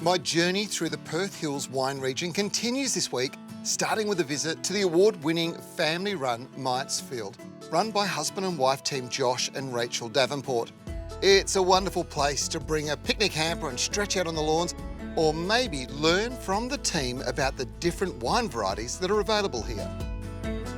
My journey through the Perth Hills wine region continues this week, starting with a visit to the award-winning family-run Myers Field, run by husband and wife team Josh and Rachel Davenport. It's a wonderful place to bring a picnic hamper and stretch out on the lawns, or maybe learn from the team about the different wine varieties that are available here.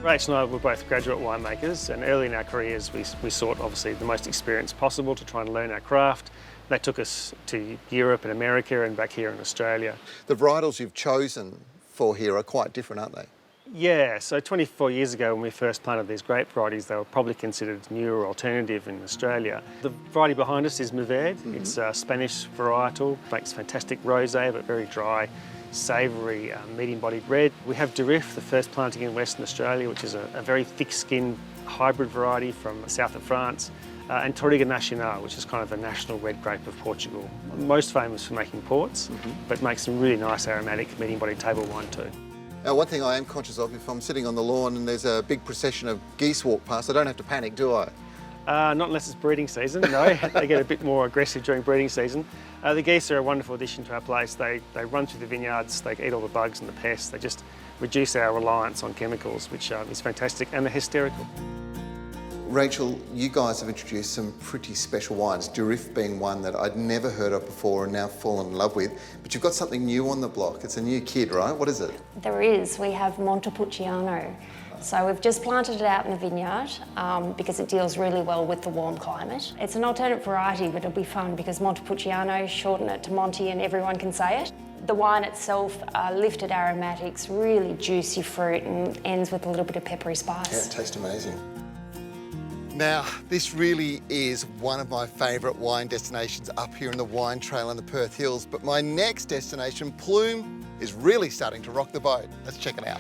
Rachel and I were both graduate winemakers, and early in our careers we sought obviously the most experience possible to try and learn our craft. That took us to Europe and America and back here in Australia. The varietals you've chosen for here are quite different, aren't they? Yeah, so 24 years ago when we first planted these grape varieties, they were probably considered new or alternative in Australia. The variety behind us is Mourvèdre. It's a Spanish varietal, makes fantastic rosé but very dry, savoury, medium-bodied red. We have Durif, the first planting in Western Australia, which is a very thick-skinned hybrid variety from the south of France. And Touriga Nacional, which is kind of the national red grape of Portugal. Most famous for making ports, but makes some really nice aromatic medium-bodied table wine too. Now, one thing I am conscious of, if I'm sitting on the lawn and there's a big procession of geese walk past, I don't have to panic, do I? Not unless it's breeding season, no. They get a bit more aggressive during breeding season. The geese are a wonderful addition to our place. They run through the vineyards, they eat all the bugs and the pests. They just reduce our reliance on chemicals, which is fantastic, and they're hysterical. Rachel, you guys have introduced some pretty special wines, Durif being one that I'd never heard of before and now fallen in love with. But you've got something new on the block. It's a new kid, right? What is it? There is. We have Montepulciano. So we've just planted it out in the vineyard because it deals really well with the warm climate. It's an alternate variety, but it'll be fun because Montepulciano, shorten it to Monty and everyone can say it. The wine itself, lifted aromatics, really juicy fruit, and ends with a little bit of peppery spice. Yeah, it tastes amazing. Now, this really is one of my favourite wine destinations up here in the wine trail in the Perth Hills, but my next destination, Plume, is really starting to rock the boat. Let's check it out.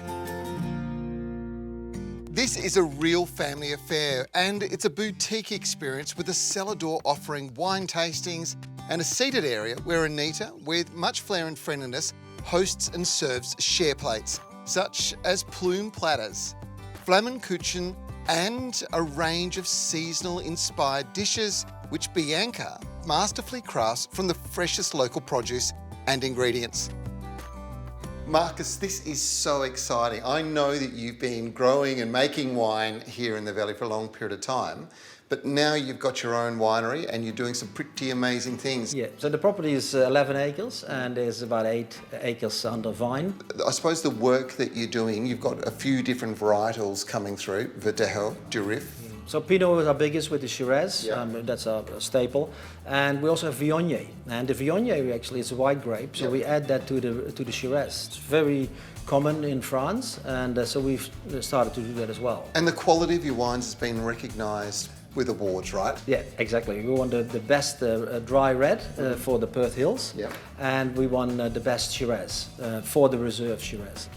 This is a real family affair, and it's a boutique experience with a cellar door offering wine tastings and a seated area where Anita, with much flair and friendliness, hosts and serves share plates, such as plume platters, Flammkuchen, and a range of seasonal inspired dishes which Bianca masterfully crafts from the freshest local produce and ingredients. Marcus, this is so exciting. I know that you've been growing and making wine here in the valley for a long period of time, but now you've got your own winery and you're doing some pretty amazing things. Yeah, so the property is 11 acres and there's about 8 acres under vine. I suppose the work that you're doing, you've got a few different varietals coming through, Verdejo, Durif. So Pinot is our biggest with the Shiraz, Yeah. That's a staple. And we also have Viognier. And the Viognier actually is a white grape, so Yeah. we add that to the Shiraz. It's very common in France, and so we've started to do that as well. And the quality of your wines has been recognised with awards, right? Yeah, exactly. We won the best dry red for the Perth Hills, Yeah. and we won the best Shiraz for the Reserve Shiraz.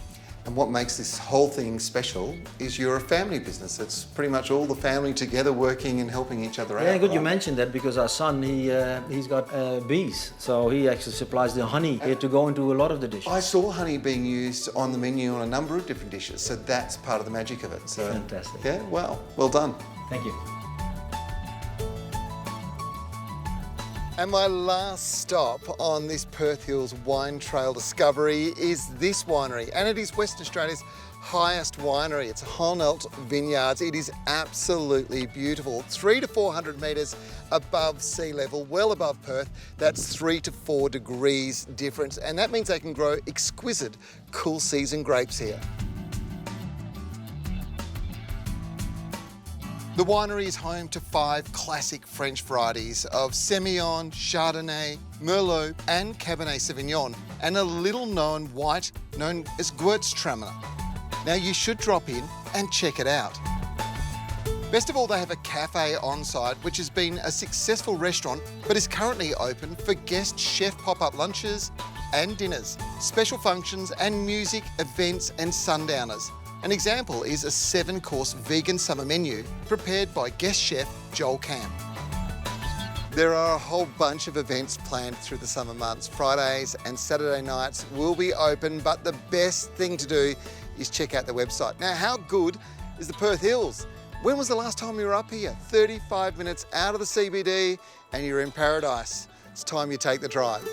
And what makes this whole thing special is you're a family business. It's pretty much all the family together working and helping each other out. Yeah, good you right? mentioned that because our son, he's got bees, so he actually supplies the honey here to go into a lot of the dishes. I saw honey being used on the menu on a number of different dishes, so that's part of the magic of it. So, Fantastic. Yeah, well done. Thank you. And my last stop on this Perth Hills wine trail discovery is this winery, and it is Western Australia's highest winery. It's Honelt Vineyards. It is absolutely beautiful. 300 to 400 metres above sea level, well above Perth. That's 3 to 4 degrees difference, and that means they can grow exquisite cool season grapes here. The winery is home to 5 classic French varieties of Semillon, Chardonnay, Merlot and Cabernet Sauvignon, and a little-known white known as Gewürztraminer. Now you should drop in and check it out. Best of all, they have a cafe on site which has been a successful restaurant but is currently open for guest chef pop-up lunches and dinners, special functions and music, events and sundowners. An example is a 7-course vegan summer menu prepared by guest chef Joel Camp. There are a whole bunch of events planned through the summer months. Fridays and Saturday nights will be open, but the best thing to do is check out the website. Now, how good is the Perth Hills? When was the last time you were up here? 35 minutes out of the CBD and you're in paradise. It's time you take the drive.